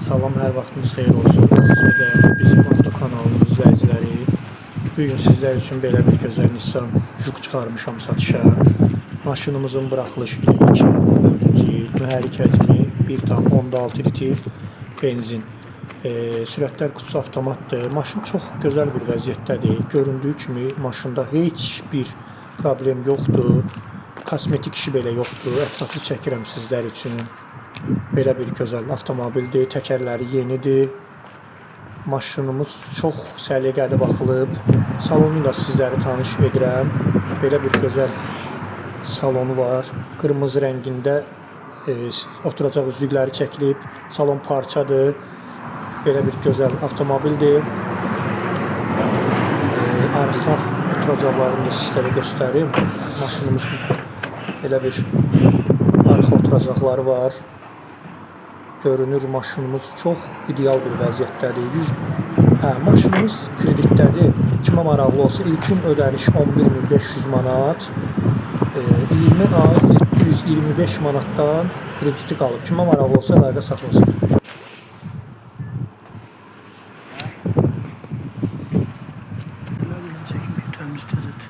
Salam, hər vaxtınız xeyir olsun. Sizə bizim avto kanalının izləyiciləri. Bu gün sizlər üçün belə bir gözəl Nissan Juke çıxarmışam satışa. Maşınımızın buraxılış ili 2014-cü il, mühərrik həcmi 1,6 litr benzin. Sürətlər qutusu avtomatdır. Maşın çox gözəl bir vəziyyətdədir. Göründüyü kimi maşında heç bir problem yoxdur. Kosmetik işi belə yoxdur. Ətraflı çəkirəm sizlər üçün. Belə bir gözəl avtomobildir. Təkərləri yenidir. Maşınımız çox səliqəli baxılıb. Salonu da sizləri tanış edirəm. Belə bir gözəl salonu var. Qırmızı rəngində oturacaq üzükləri çəkilib. Salon parçadır. Belə bir gözəl avtomobildir. Arxa oturacaqlarını da sizlərə göstərim. Maşınımızın belə bir arxa oturacaqları var. Görünür, maşınımız çox ideal bir vəziyyətdədir. Maşınımız kreditdədir. Kimə maraqlı olsa ilkin ödəniş 11.500 manat. 20 ay 725 manatdan krediti qalıb. Kimə maraqlı olsa əlaqə saxlasın. Çekim ki təmiz təzədir.